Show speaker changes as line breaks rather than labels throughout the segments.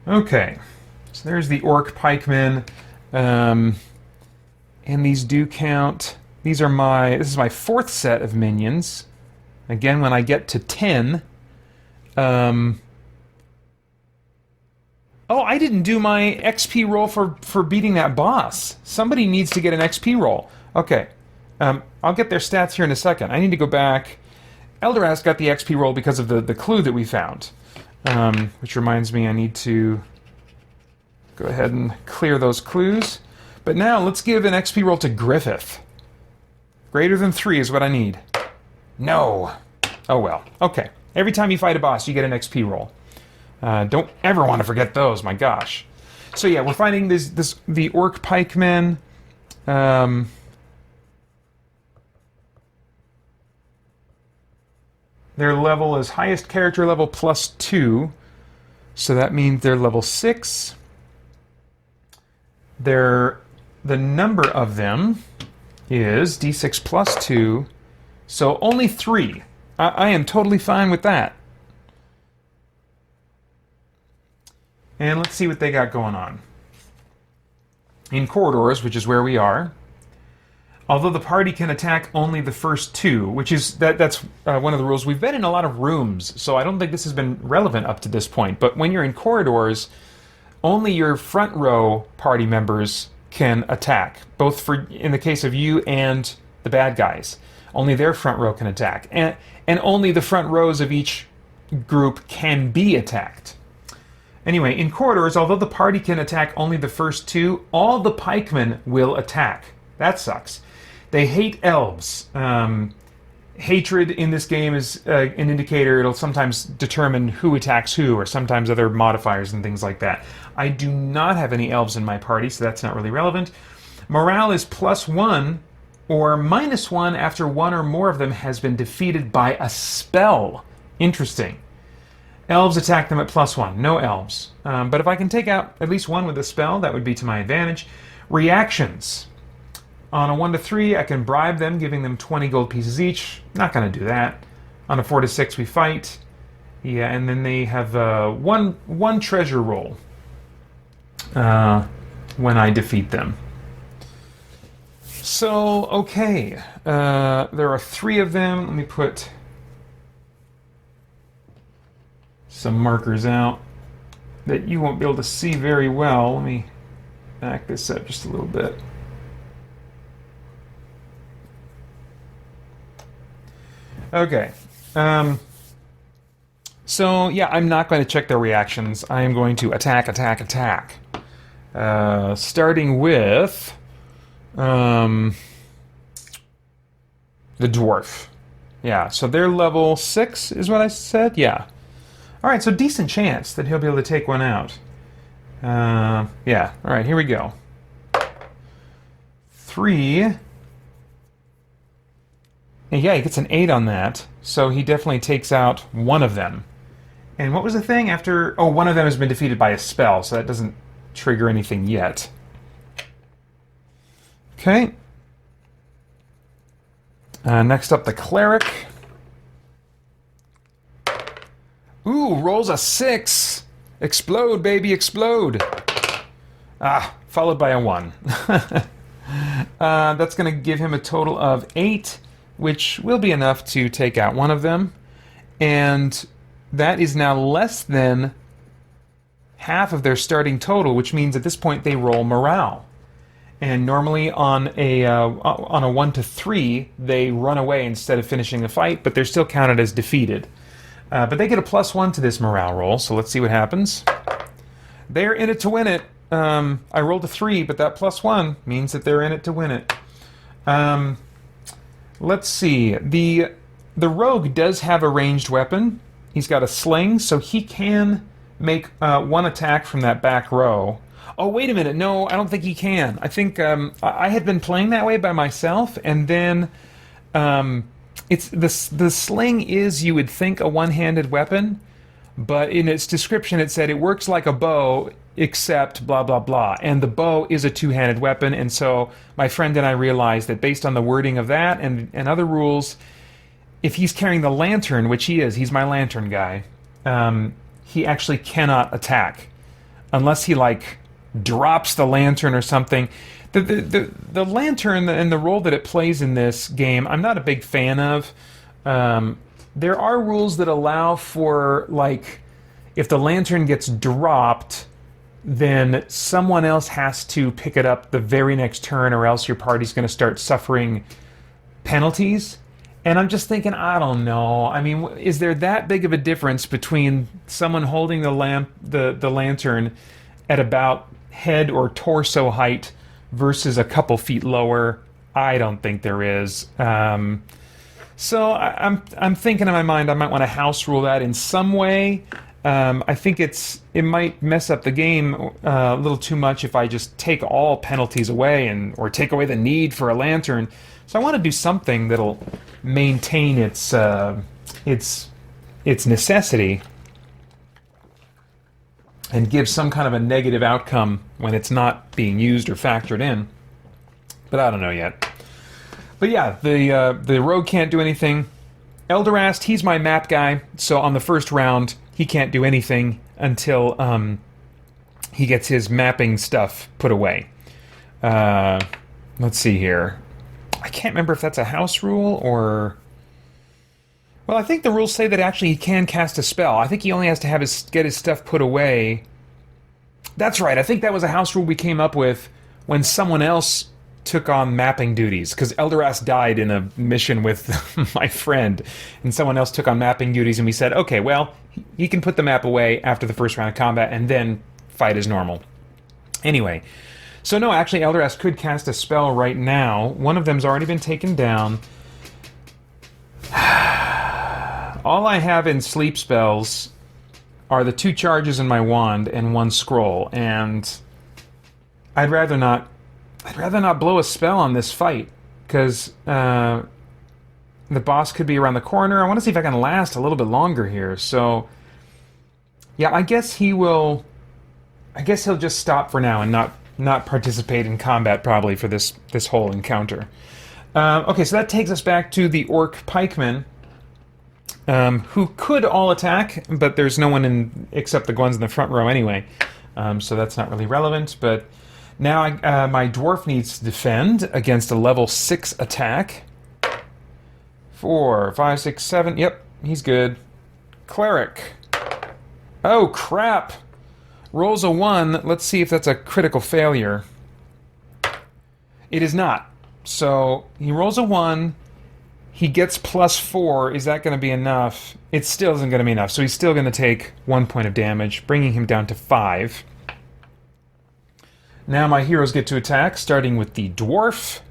Okay, so there's the Orc Pikemen. And these do count. This is my fourth set of minions. Again, when I get to 10... Oh, I didn't do my XP roll for beating that boss. Somebody needs to get an XP roll. Okay. I'll get their stats here in a second. I need to go back. Eldoras got the XP roll because of the clue that we found. Which reminds me I need to go ahead and clear those clues. But now let's give an XP roll to Griffith. Greater than 3 is what I need. No. Oh well. Okay. Every time you fight a boss, you get an XP roll. Don't ever want to forget those, my gosh. So yeah, we're finding the Orc Pikemen. Their level is highest character level +2. So that means they're level 6. The number of them is D6 +2. So only 3. I am totally fine with that. And let's see what they got going on. In corridors, which is where we are, although the party can attack only the first 2, which is that's one of the rules. We've been in a lot of rooms, so I don't think this has been relevant up to this point. But when you're in corridors, only your front row party members can attack, both in the case of you and the bad guys. Only their front row can attack, and only the front rows of each group can be attacked. Anyway, in corridors, although the party can attack only the first 2, all the pikemen will attack. That sucks. They hate elves. Hatred in this game is an indicator. It'll sometimes determine who attacks who, or sometimes other modifiers and things like that. I do not have any elves in my party, so that's not really relevant. Morale is +1 or -1 after one or more of them has been defeated by a spell. Interesting. Elves attack them at +1. No elves. But if I can take out at least one with a spell, that would be to my advantage. Reactions. On a 1 to 3, I can bribe them, giving them 20 gold pieces each. Not going to do that. On a 4 to 6, we fight. Yeah, and then they have one treasure roll when I defeat them. So, okay. There are 3 of them. Let me put some markers out that you won't be able to see very well. Let me back this up just a little bit. Okay. So, yeah, I'm not going to check their reactions. I am going to attack, attack, attack. Starting with the dwarf. Yeah, so they're level 6 is what I said? Yeah. Alright, so decent chance that he'll be able to take one out. Yeah, alright, here we go. 3. And yeah, he gets an 8 on that, so he definitely takes out one of them. And what was the thing after... Oh, one of them has been defeated by a spell, so that doesn't trigger anything yet. Okay. Next up, the cleric. Ooh, rolls a 6. Explode, baby, explode. Followed by a 1. That's going to give him a total of 8, which will be enough to take out one of them. And that is now less than half of their starting total, which means at this point they roll morale. And normally on a 1 to 3, they run away instead of finishing the fight, but they're still counted as defeated. But they get a +1 to this morale roll, so let's see what happens. They're in it to win it. I rolled a 3, but that +1 means that they're in it to win it. Let's see. The rogue does have a ranged weapon. He's got a sling, so he can make one attack from that back row. Oh, wait a minute. No, I don't think he can. I think I had been playing that way by myself, and then it's the sling is, you would think, a one-handed weapon, but in its description it said it works like a bow, except blah, blah, blah. And the bow is a two-handed weapon, and so my friend and I realized that based on the wording of that and other rules, if he's carrying the lantern, which he is, he's my lantern guy, he actually cannot attack unless he like drops the lantern or something. The lantern and the role that it plays in this game, I'm not a big fan of. There are rules that allow for, like, if the lantern gets dropped, then someone else has to pick it up the very next turn, or else your party's going to start suffering penalties. And I'm just thinking, I don't know. I mean, is there that big of a difference between someone holding the lantern at about head or torso height versus a couple feet lower? I don't think there is. So I'm thinking in my mind I might want to house rule that in some way. I think it might mess up the game a little too much if I just take all penalties away or take away the need for a lantern. So I want to do something that'll maintain its necessity and give some kind of a negative outcome when it's not being used or factored in. But I don't know yet. But yeah, the rogue can't do anything. Elderast, he's my map guy, so on the first round, he can't do anything until he gets his mapping stuff put away. Let's see here. I can't remember if that's a house rule or... Well, I think the rules say that actually he can cast a spell. I think he only has to get his stuff put away. That's right, I think that was a house rule we came up with when someone else took on mapping duties, because Elderast died in a mission with my friend, and someone else took on mapping duties, and we said, okay, well, he can put the map away after the first round of combat and then fight as normal. Anyway, so no, actually Elderast could cast a spell right now. One of them's already been taken down. All I have in sleep spells are the 2 charges in my wand and 1 scroll, and I'd rather not blow a spell on this fight, because the boss could be around the corner. I want to see if I can last a little bit longer here. So, yeah, I guess he'll just stop for now and not participate in combat probably for this whole encounter. Okay, so that takes us back to the Orc Pikemen, who could all attack, but there's no one except the ones in the front row anyway. So that's not really relevant, but... Now my dwarf needs to defend against a level 6 attack. 4, 5, 6, 7. Yep, he's good. Cleric. Oh, crap. Rolls a 1. Let's see if that's a critical failure. It is not. So he rolls a 1. He gets +4. Is that going to be enough? It still isn't going to be enough. So he's still going to take 1 point of damage, bringing him down to 5. Now my heroes get to attack, starting with the dwarf,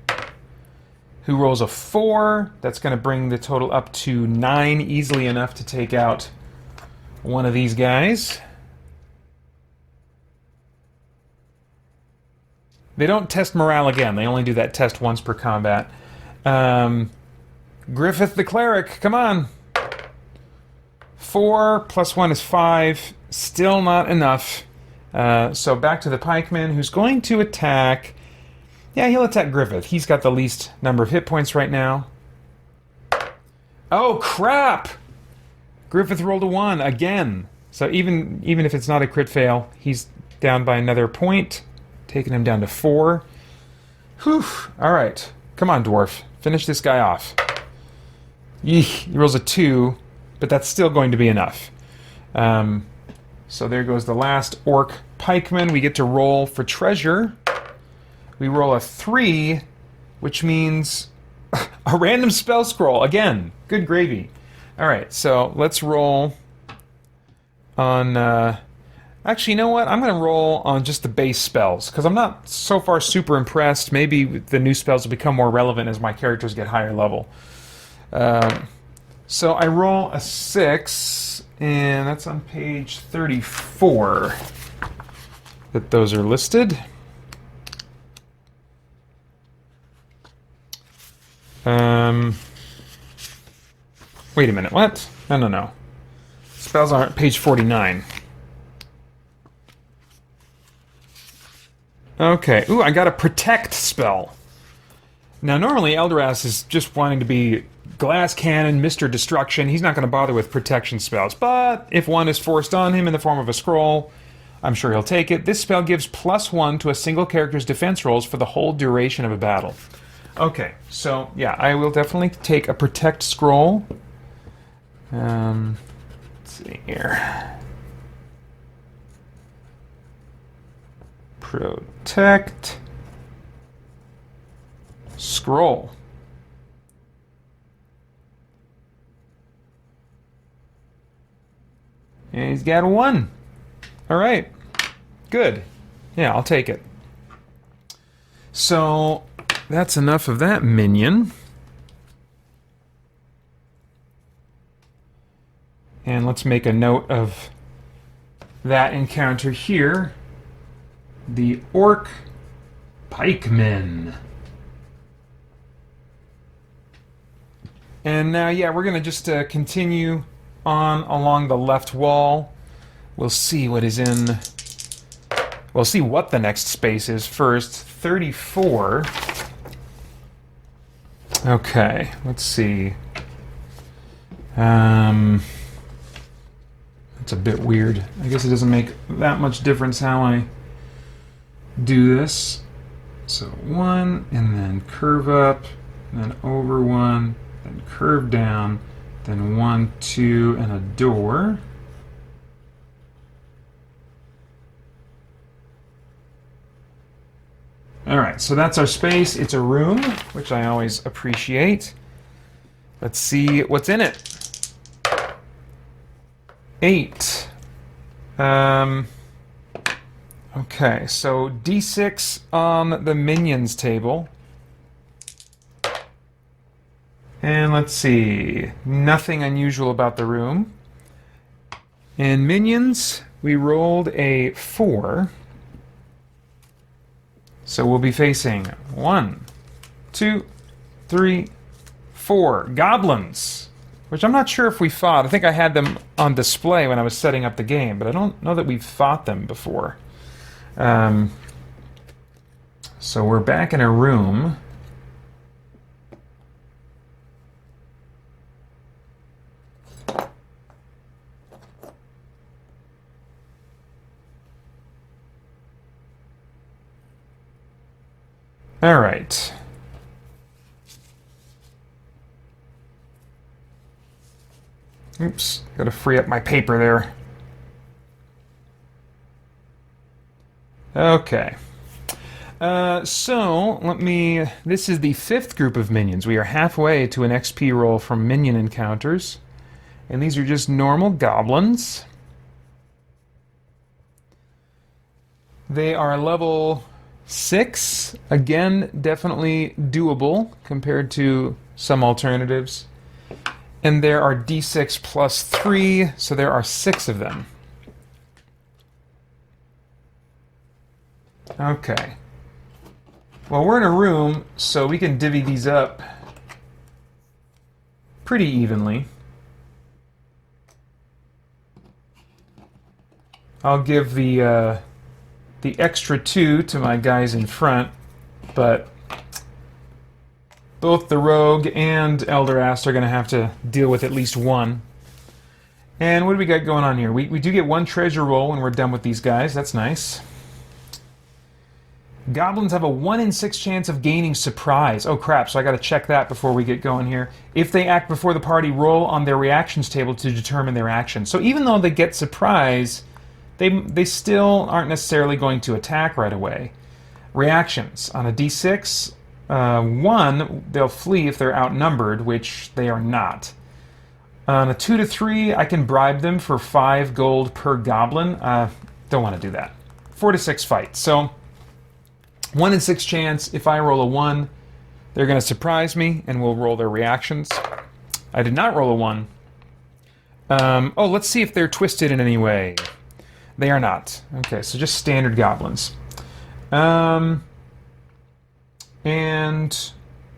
who rolls a 4. That's going to bring the total up to 9, easily enough to take out one of these guys. They don't test morale again. They only do that test once per combat. Griffith the cleric, come on. 4 + 1 is 5. Still not enough. So back to the pikeman, who's going to attack... Yeah, he'll attack Griffith. He's got the least number of hit points right now. Oh, crap! Griffith rolled a 1 again. So even if it's not a crit fail, he's down by another point, taking him down to 4. Whew. Alright. Come on, dwarf. Finish this guy off. He rolls a 2, but that's still going to be enough. So there goes the last orc pikeman. We get to roll for treasure. We roll a 3, which means a random spell scroll. Again, good gravy. All right, so let's roll on... Actually, you know what? I'm going to roll on just the base spells, because I'm not so far super impressed. Maybe the new spells will become more relevant as my characters get higher level. So I roll a 6... And that's on page 34 that those are listed. Wait a minute, what? No. Spells are on page 49. Okay, ooh, I got a protect spell. Now, normally Elderast is just wanting to be Glass Cannon, Mr. Destruction. He's not going to bother with protection spells. But if one is forced on him in the form of a scroll, I'm sure he'll take it. This spell gives +1 to a single character's defense rolls for the whole duration of a battle. Okay, so yeah, I will definitely take a Protect scroll. Let's see here. Protect scroll. And he's got 1. All right, good. Yeah, I'll take it. So that's enough of that minion. And let's make a note of that encounter here. The Orc Pikemen. And now, yeah, we're going to just continue on along the left wall. We'll see what is in... We'll see what the next space is first. 34. Okay, let's see. It's a bit weird. I guess it doesn't make that much difference how I do this. So 1, and then curve up, and then over 1, then curve down, then 1, 2, and a door. Alright, so that's our space. It's a room, which I always appreciate. Let's see what's in it. 8. Okay, so D6 on the minions table. And let's see, nothing unusual about the room. In minions, we rolled a 4. So we'll be facing 1, 2, 3, 4 goblins, which I'm not sure if we fought. I think I had them on display when I was setting up the game, but I don't know that we've fought them before. So we're back in a room. All right. Oops, gotta free up my paper there. Okay. So, this is the 5th group of minions. We are halfway to an XP roll from minion encounters. And these are just normal goblins. They are level 6. Again, definitely doable compared to some alternatives. And there are D6 plus 3, so there are 6 of them. Okay. Well, we're in a room, so we can divvy these up pretty evenly. I'll give the extra 2 to my guys in front, but both the Rogue and Elderast are going to have to deal with at least 1. And what do we got going on here? We do get 1 treasure roll when we're done with these guys. That's nice. Goblins have a 1 in 6 chance of gaining surprise. Oh crap, so I gotta check that before we get going here. If they act before the party, roll on their reactions table to determine their action. So even though they get surprise, they still aren't necessarily going to attack right away. Reactions. On a D6, 1, they'll flee if they're outnumbered, which they are not. On a 2 to 3, I can bribe them for 5 gold per goblin. Don't want to do that. 4 to 6 fight. So 1 in 6 chance, if I roll a 1, they're going to surprise me and we'll roll their reactions. I did not roll a 1. Oh, let's see if they're twisted in any way. They are not. Okay, so just standard goblins. And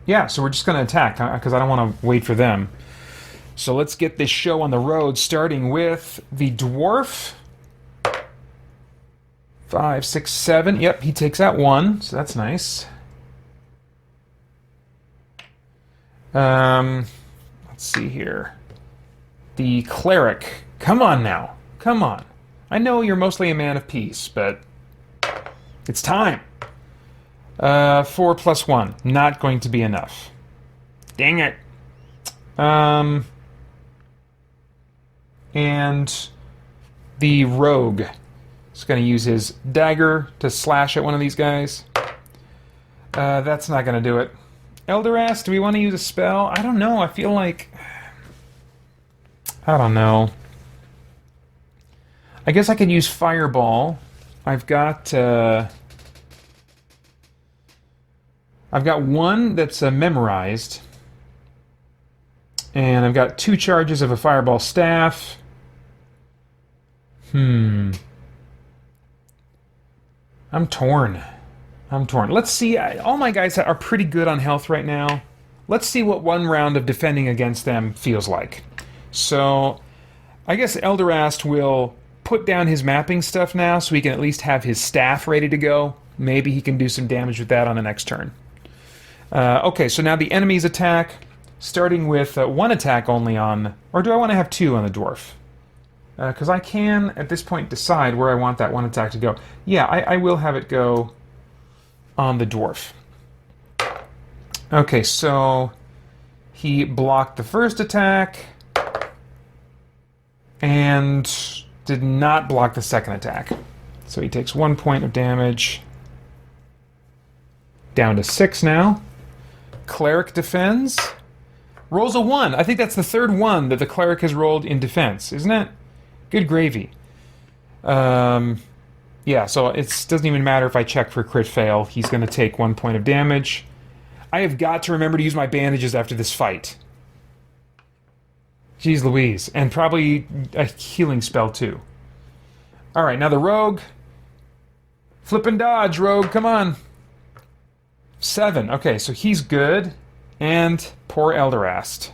yeah, so we're just going to attack because I don't want to wait for them. So let's get this show on the road, starting with the dwarf. 5, 6, 7. Yep, he takes out 1, so that's nice. Let's see here. The cleric. Come on now. Come on. I know you're mostly a man of peace, but it's time. 4 + 1. Not going to be enough. Dang it. And the rogue is going to use his dagger to slash at one of these guys. That's not going to do it. Eldoras, do we want to use a spell? I don't know. I feel like... I don't know. I guess I could use Fireball. I've got one that's memorized. And I've got 2 charges of a Fireball Staff. I'm torn. Let's see. All my guys are pretty good on health right now. Let's see what one round of defending against them feels like. So, I guess Eldorast will put down his mapping stuff now so he can at least have his staff ready to go. Maybe he can do some damage with that on the next turn. Okay, so now the enemy's attack, starting with 1 attack only on... Or do I want to have 2 on the dwarf? Because I can, at this point, decide where I want that 1 attack to go. Yeah, I will have it go on the dwarf. Okay, so he blocked the first attack and did not block the second attack. So he takes 1 point of damage. Down to 6 now. Cleric defends. Rolls a 1. I think that's the 3rd 1 that the cleric has rolled in defense, isn't it? Good gravy. Yeah, so it doesn't even matter if I check for crit fail. He's going to take 1 point of damage. I have got to remember to use my bandages after this fight. Jeez Louise. And probably a healing spell, too. Alright, now the rogue. Flip and dodge, rogue, come on. 7. Okay, so he's good. And poor Eldorast.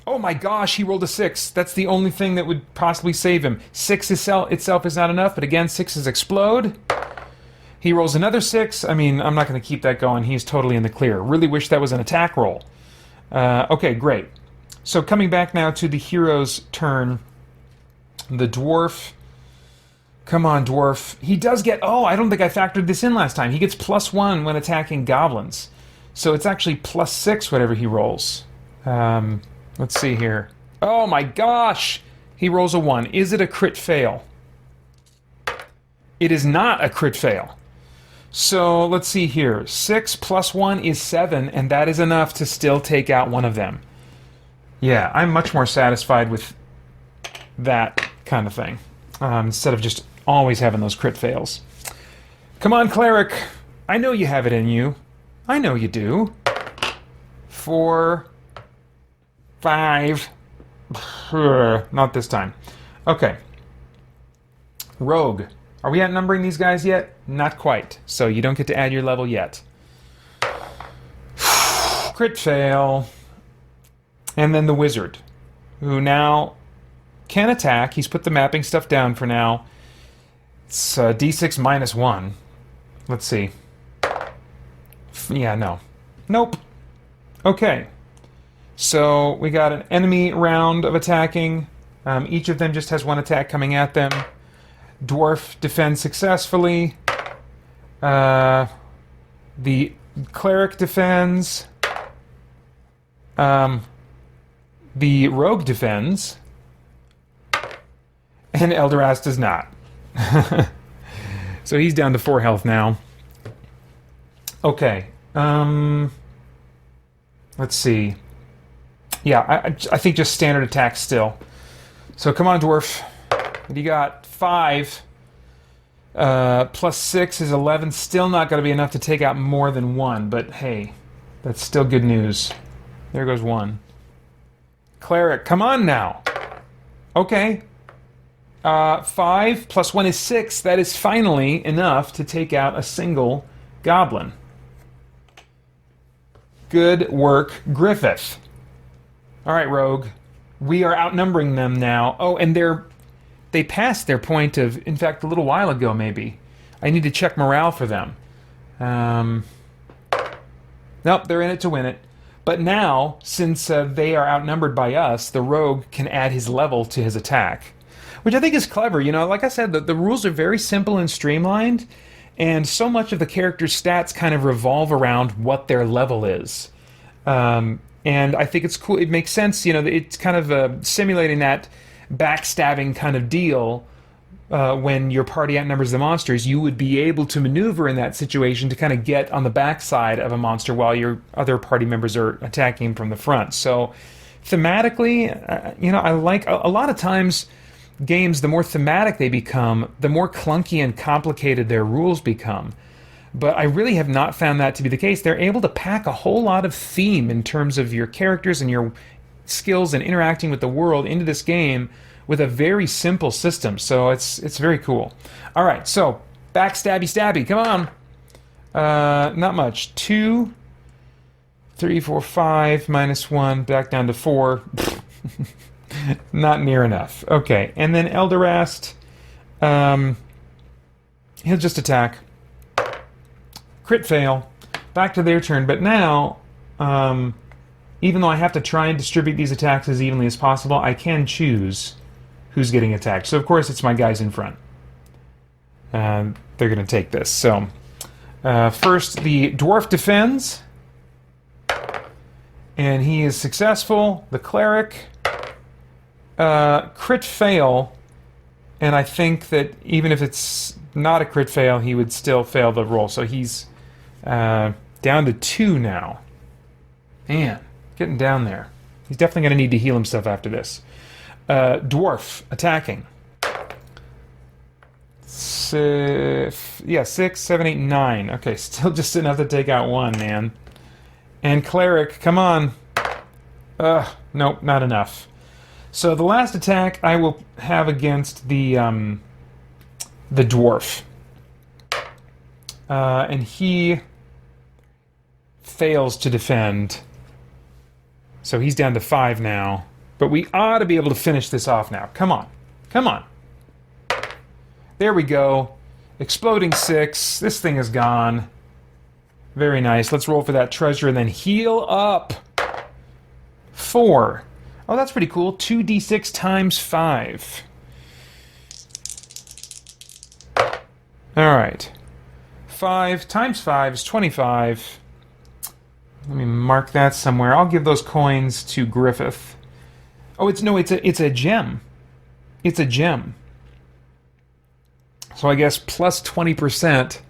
Oh my gosh, he rolled a 6. That's the only thing that would possibly save him. 6 itself is not enough, but again, 6s explode. He rolls another 6. I mean, I'm not going to keep that going. He's totally in the clear. Really wish that was an attack roll. Okay, great. So coming back now to the hero's turn. The dwarf. Come on, dwarf. He does get... Oh, I don't think I factored this in last time. He gets +1 when attacking goblins. So it's actually +6 whatever he rolls. Let's see here. Oh my gosh! He rolls a 1. Is it a crit fail? It is not a crit fail. So let's see here. 6 + 1 is 7, and that is enough to still take out one of them. Yeah, I'm much more satisfied with that kind of thing. Instead of just always having those crit fails. Come on, cleric! I know you have it in you. I know you do. 4... 5. Not this time. Okay. Rogue. Are we outnumbering these guys yet? Not quite. So you don't get to add your level yet. Crit fail. And then the wizard, who now can attack. He's put the mapping stuff down for now. It's D6 -1. Let's see. Yeah, no. Nope. Okay. So we got an enemy round of attacking. Each of them just has 1 attack coming at them. Dwarf defends successfully. The cleric defends. The rogue defends. And Eldorast does not. So he's down to 4 health now. Okay. Let's see. Yeah, I think just standard attack still. So come on, dwarf. You got 5. +6 is 11. Still not going to be enough to take out more than 1, but hey, that's still good news. There goes 1. Cleric, come on now. Okay. 5 + 1 is 6. That is finally enough to take out a single goblin. Good work, Griffith. All right, rogue. We are outnumbering them now. Oh, and they passed their point of, in fact, a little while ago, maybe. I need to check morale for them. Nope, they're in it to win it. But now, since they are outnumbered by us, the rogue can add his level to his attack. which I think is clever. You know, like I said, the rules are very simple and streamlined, and so much of the character's stats kind of revolve around what their level is. And I think it's cool. It makes sense, you know, it's kind of simulating that backstabbing kind of deal. When your party outnumbers the monsters, you would be able to maneuver in that situation to kind of get on the backside of a monster while your other party members are attacking him from the front. So thematically, you know, I like a lot of times games, the more thematic they become, the more clunky and complicated their rules become. But I really have not found that to be the case. They're able to pack a whole lot of theme in terms of your characters and your skills and interacting with the world into this game with a very simple system. So it's very cool. All right, so stabby, come on. Not much. 2, 3, 4, 5, -1, back down to 4. Not near enough. Okay, and then Elderast, he'll just attack. Crit fail. Back to their turn, but now, even though I have to try and distribute these attacks as evenly as possible, I can choose who's getting attacked. So, of course, it's my guys in front. They're going to take this. So, first, the dwarf defends, and he is successful. The cleric, crit fail, and I think that even if it's not a crit fail, he would still fail the roll. So he's down to 2 now. Man, getting down there. He's definitely going to need to heal himself after this. Dwarf attacking. 6, 7, 8, 9. Okay, still just enough to take out 1, man. And cleric, come on. Nope, not enough. So the last attack I will have against the dwarf. And he fails to defend. So he's down to 5 now. But we ought to be able to finish this off now. Come on. Come on. There we go. Exploding 6. This thing is gone. Very nice. Let's roll for that treasure and then heal up. 4. Oh, that's pretty cool. 2d6 times 5. All right. 5 times 5 is 25. Let me mark that somewhere. I'll give those coins to Griffith. Oh, it's a gem. It's a gem. So I guess plus 20%.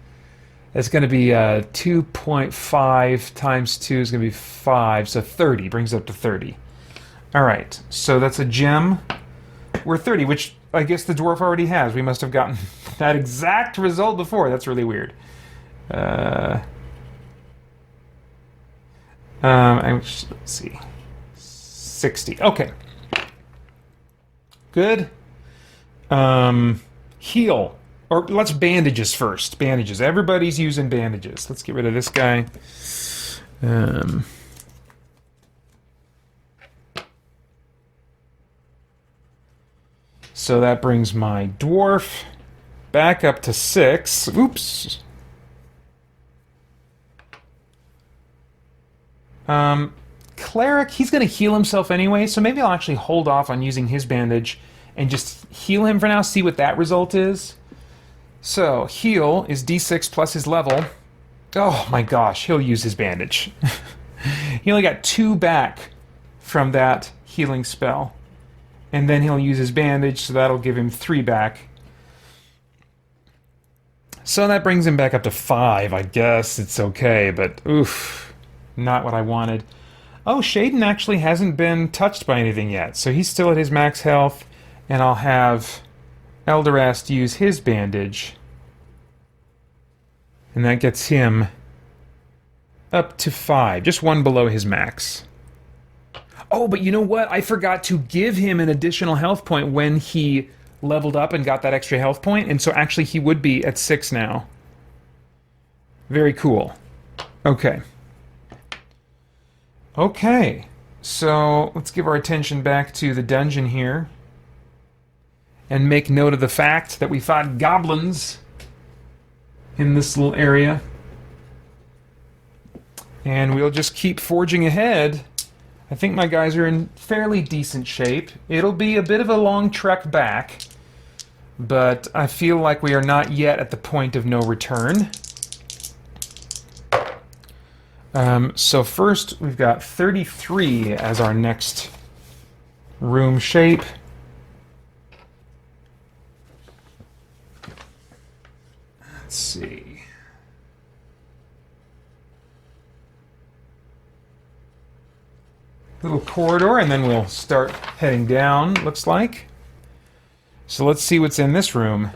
It's going to be 2.5 times 2 is going to be 5, so 30 brings it up to 30. All right, so that's a gem. We're 30, which I guess the dwarf already has. We must have gotten that exact result before. That's really weird. Let's see. 60. Okay. Good. Heal. Or let's bandages first. Bandages. Everybody's using bandages. Let's get rid of this guy. So that brings my dwarf back up to 6. Oops. Cleric, he's going to heal himself anyway, so maybe I'll actually hold off on using his bandage and just heal him for now, see what that result is. So, heal is d6 plus his level. Oh my gosh, he'll use his bandage. He only got 2 back from that healing spell. And then he'll use his bandage, so that'll give him 3 back. So that brings him back up to 5, I guess. It's okay, but oof, not what I wanted. Oh, Shaden actually hasn't been touched by anything yet, so he's still at his max health, and I'll have Elderast use his bandage. And that gets him up to 5, just 1 below his max. Oh, but you know what? I forgot to give him an additional health point when he leveled up and got that extra health point, and so actually he would be at 6 now. Very cool. Okay. Okay, so let's give our attention back to the dungeon here and make note of the fact that we fought goblins in this little area. And we'll just keep forging ahead. I think my guys are in fairly decent shape. It'll be a bit of a long trek back, but I feel like we are not yet at the point of no return. So first, we've got 33 as our next room shape. Let's see. Little corridor, and then we'll start heading down, looks like. So let's see what's in this room.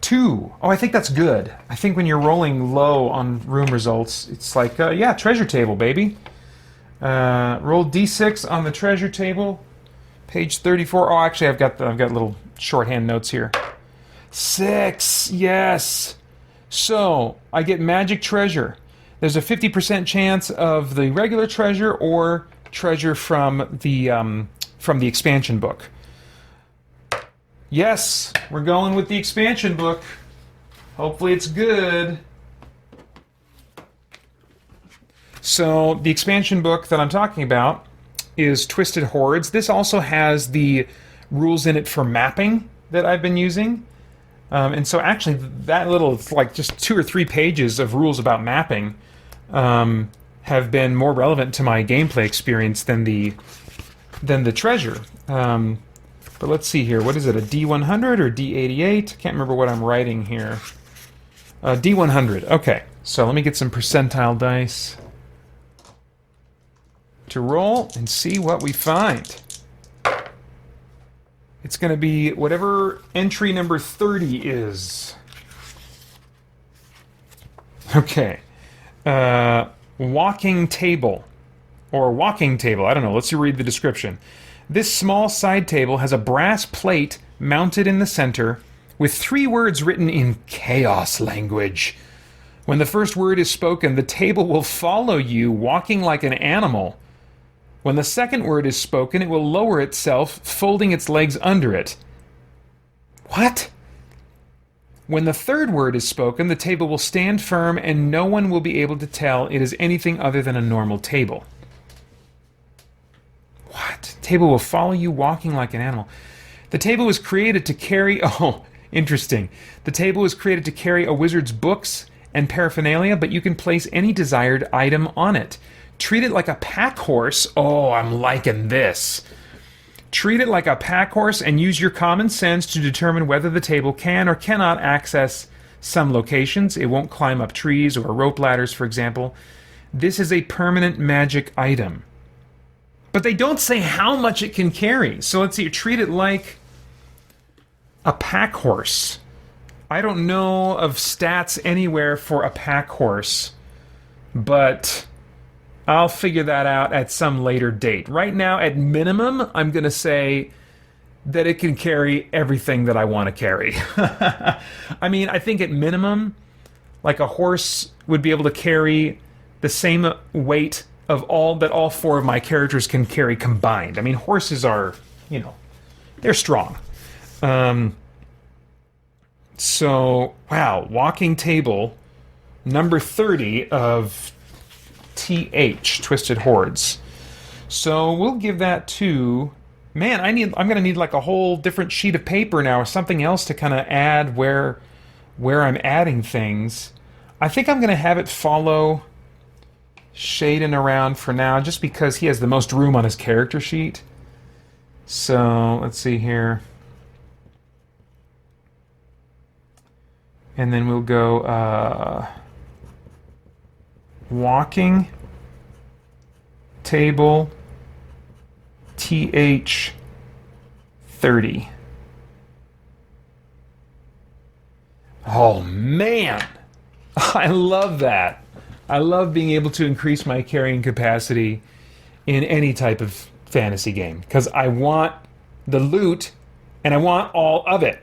2. Oh, I think that's good. I think when you're rolling low on room results, it's like, yeah, treasure table, baby. Roll d6 on the treasure table. Page 34. Oh, actually, I've got little shorthand notes here. 6. Yes. So I get magic treasure. There's a 50% chance of the regular treasure or treasure from the expansion book. Yes, we're going with the expansion book. Hopefully it's good. So the expansion book that I'm talking about is Twisted Hoardes. This also has the rules in it for mapping that I've been using. And so actually that little, like just 2 or 3 pages of rules about mapping have been more relevant to my gameplay experience than the treasure. But let's see here. What is it, a D100 or D88? Can't remember what I'm writing here. D100. Okay, so let me get some percentile dice to roll and see what we find. It's going to be whatever entry number 30 is. Okay. Walking table. Or walking table. I don't know. Let's read the description. This small side table has a brass plate mounted in the center with 3 words written in chaos language. When the first word is spoken, the table will follow you, walking like an animal. When the second word is spoken, it will lower itself, folding its legs under it. What? When the third word is spoken, the table will stand firm and no one will be able to tell it is anything other than a normal table. What? Table will follow you walking like an animal. The table was created to carry... Oh, interesting. The table was created to carry a wizard's books and paraphernalia, but you can place any desired item on it. Treat it like a pack horse. Oh, I'm liking this. Treat it like a pack horse and use your common sense to determine whether the table can or cannot access some locations. It won't climb up trees or rope ladders, for example. This is a permanent magic item. But they don't say how much it can carry. So let's see, treat it like a pack horse. I don't know of stats anywhere for a pack horse, but I'll figure that out at some later date. Right now, at minimum, I'm going to say that it can carry everything that I want to carry. I mean, I think at minimum, like a horse would be able to carry the same weight of all 4 of my characters can carry combined. I mean, horses are, they're strong. So, wow, walking table, number 30 of TH, Twisted Hoardes. So we'll give that to... Man, I'm going to need like a whole different sheet of paper now or something else to kind of add where I'm adding things. I think I'm going to have it follow Shaden around for now, just because he has the most room on his character sheet. So, let's see here. And then we'll go walking table TH 30. Oh man, I love that. I love being able to increase my carrying capacity in any type of fantasy game, because I want the loot and I want all of it.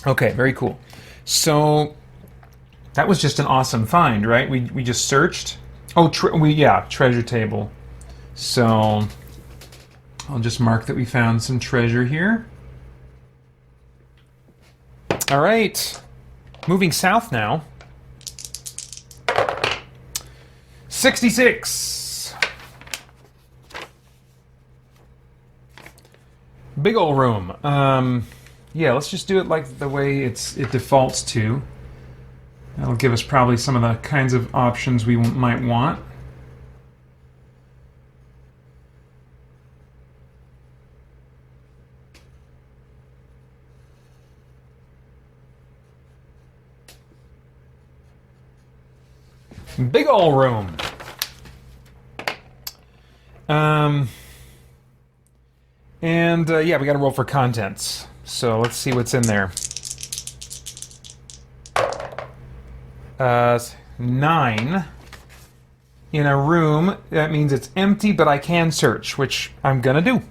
Okay, very cool. So that was just an awesome find, right? We just searched. Oh, treasure table. So I'll just mark that we found some treasure here. All right, moving south now. 66. Big ol' room. Yeah, let's just do it like the way it defaults to. That'll give us probably some of the kinds of options we might want. Big ol' room. Yeah, we gotta roll for contents. So let's see what's in there. 9. In a room, that means it's empty, but I can search, which I'm gonna do.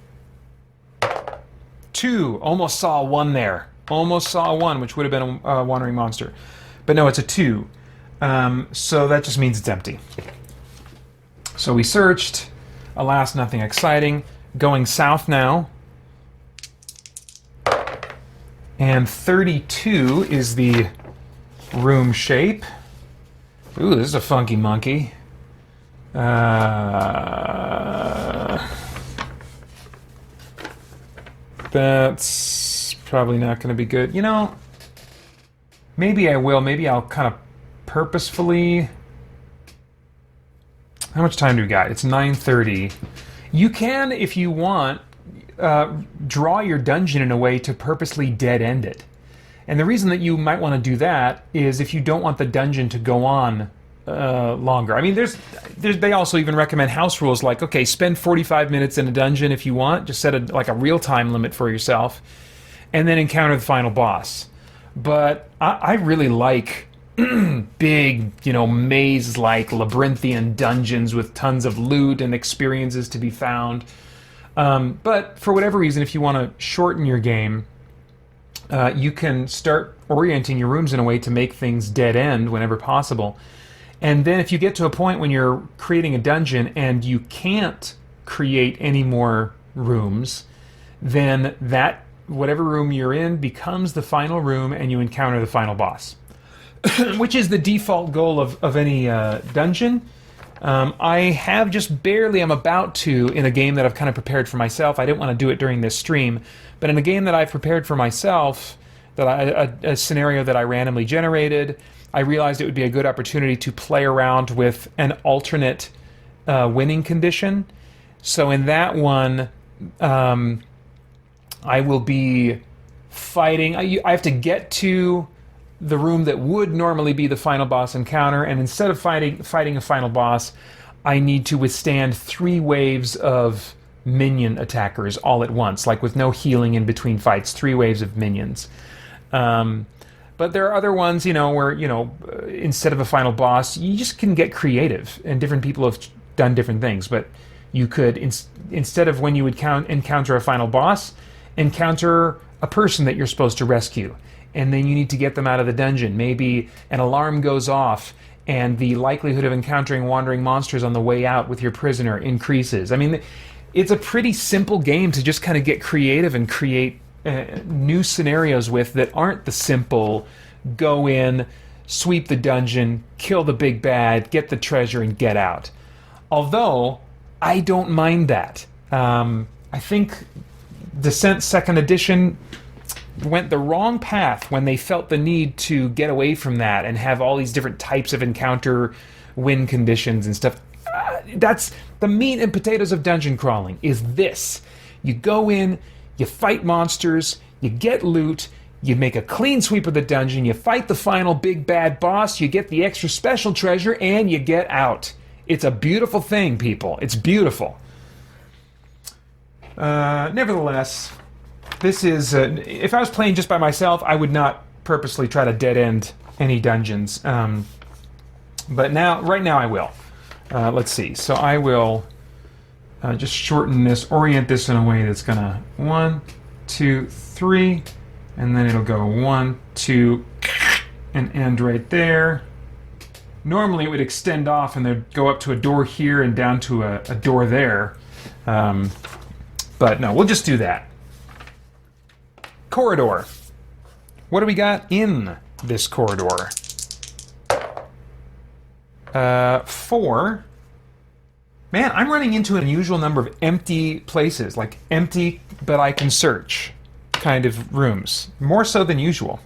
2. Almost saw a 1 there. Almost saw a 1, which would have been a wandering monster. But no, it's a 2. So that just means it's empty. So we searched. Alas, nothing exciting. Going south now. And 32 is the room shape. Ooh, this is a funky monkey. That's probably not going to be good. You know, maybe I will. Maybe I'll kind of purposefully... How much time do we got? It's 9:30. You can, if you want, draw your dungeon in a way to purposely dead-end it. And the reason that you might want to do that is if you don't want the dungeon to go on longer. I mean, they also even recommend house rules like, okay, spend 45 minutes in a dungeon if you want. Just set a real-time limit for yourself. And then encounter the final boss. But I really like big, maze-like labyrinthian dungeons with tons of loot and experiences to be found. But for whatever reason, if you want to shorten your game, you can start orienting your rooms in a way to make things dead-end whenever possible. And then if you get to a point when you're creating a dungeon and you can't create any more rooms, then that whatever room you're in becomes the final room and you encounter the final boss. Which is the default goal of any dungeon. I have just barely, I'm about to, in a game that I've kind of prepared for myself. I didn't want to do it during this stream, but in a game that I've prepared for myself, a scenario that I randomly generated, I realized it would be a good opportunity to play around with an alternate winning condition. So in that one, I will be fighting. I have to get to the room that would normally be the final boss encounter, and instead of fighting a final boss, I need to withstand 3 waves of minion attackers all at once, like with no healing in between fights, 3 waves of minions. But there are other ones, where, instead of a final boss, you just can get creative, and different people have done different things. But you could, instead of when you would encounter a final boss, encounter a person that you're supposed to rescue. And then you need to get them out of the dungeon. Maybe an alarm goes off, and the likelihood of encountering wandering monsters on the way out with your prisoner increases. I mean, it's a pretty simple game to just kind of get creative and create new scenarios with that aren't the simple go in, sweep the dungeon, kill the big bad, get the treasure, and get out. Although, I don't mind that. I think Descent 2nd Edition went the wrong path when they felt the need to get away from that and have all these different types of encounter win conditions and stuff. That's the meat and potatoes of dungeon crawling, is this. You go in, you fight monsters, you get loot, you make a clean sweep of the dungeon, you fight the final big bad boss, you get the extra special treasure, and you get out. It's a beautiful thing, people. It's beautiful. Nevertheless, this is... if I was playing just by myself, I would not purposely try to dead-end any dungeons. But right now I will. Let's see. So I will just shorten this, orient this in a way that's going to 1, 2, 3, and then it'll go 1, 2, and end right there. Normally it would extend off and they'd go up to a door here and down to a door there. But no, we'll just do that. Corridor. What do we got in this corridor? 4 Man, I'm running into an unusual number of empty places, like empty but I can search kind of rooms. More so than usual.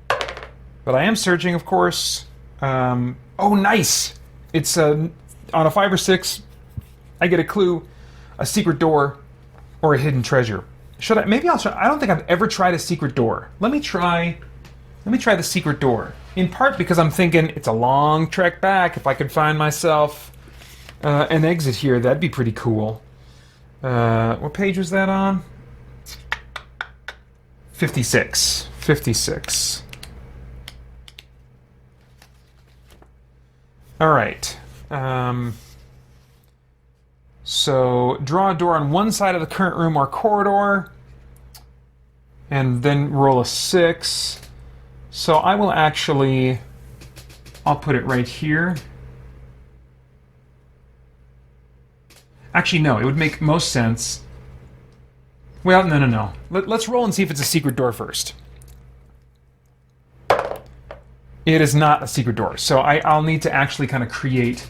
But I am searching, of course. Oh, nice! It's on a 5 or 6, I get a clue, a secret door, or a hidden treasure. Should I? Maybe I'll try. I don't think I've ever tried a secret door. Let me try the secret door. In part because I'm thinking it's a long trek back. If I could find myself an exit here, that'd be pretty cool. What page was that on? 56. 56. All right. So draw a door on one side of the current room or corridor, and then roll a 6. So I will actually, I'll put it right here. Actually, no, it would make most sense. Well, no. Let's roll and see if it's a secret door first. It is not a secret door, so I'll need to actually kind of create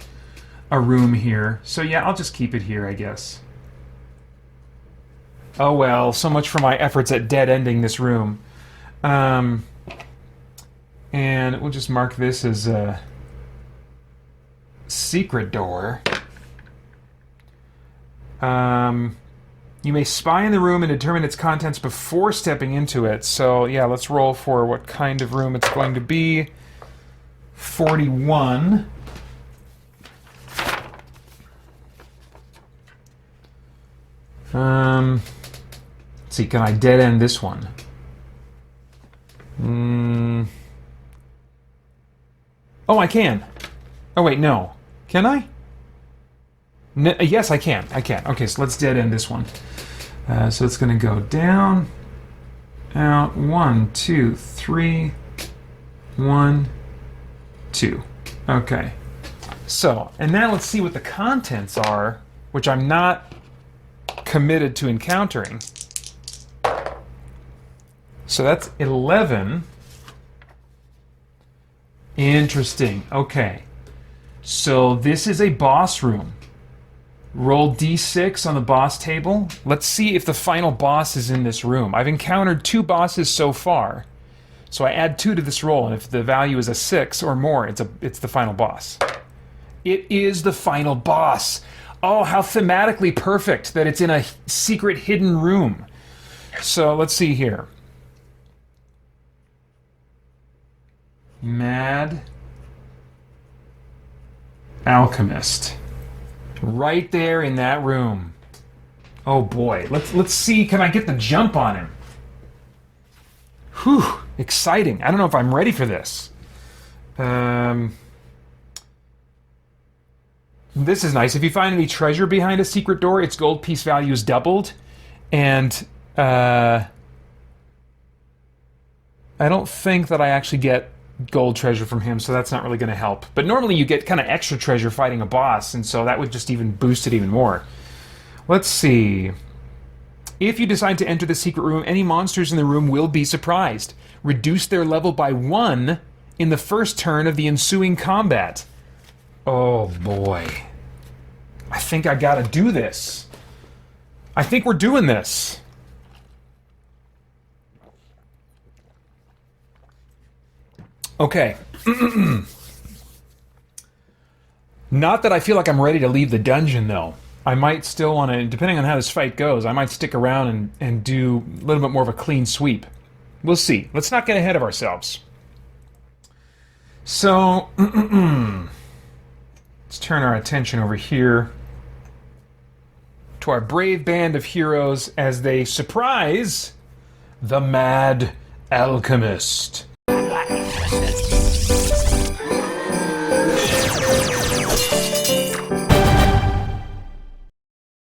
a room here. So yeah, I'll just keep it here, I guess. Oh well, so much for my efforts at dead-ending this room. And we'll just mark this as a secret door. You may spy in the room and determine its contents before stepping into it. So yeah, let's roll for what kind of room it's going to be. 41. Let's see, can I dead end this one? Oh, I can. Oh wait, no. Can I? Yes, I can. Okay, so let's dead end this one. So it's going to go down, out, 1, 2, 3, 1, 2. Okay. So, and now let's see what the contents are, which I'm not committed to encountering. So that's 11. Interesting. Okay. So this is a boss room. Roll d6 on the boss table. Let's see if the final boss is in this room. I've encountered 2 bosses so far. So I add 2 to this roll, and if the value is a 6 or more, it's the final boss. It is the final boss. Oh, how thematically perfect that it's in a secret hidden room. So let's see here. Mad Alchemist. Right there in that room. Oh boy. Let's see, can I get the jump on him? Whew, exciting. I don't know if I'm ready for this. This is nice. If you find any treasure behind a secret door, its gold piece value is doubled. And I don't think that I actually get gold treasure from him, so that's not really going to help. But normally you get kind of extra treasure fighting a boss, and so that would just even boost it even more. Let's see. If you decide to enter the secret room, any monsters in the room will be surprised. Reduce their level by 1 in the first turn of the ensuing combat. Oh boy. I think I gotta do this. I think we're doing this. Okay. Not that I feel like I'm ready to leave the dungeon, though. I might still want to, depending on how this fight goes, I might stick around and do a little bit more of a clean sweep. We'll see. Let's not get ahead of ourselves. So, let's turn our attention over here to our brave band of heroes as they surprise the Mad Alchemist.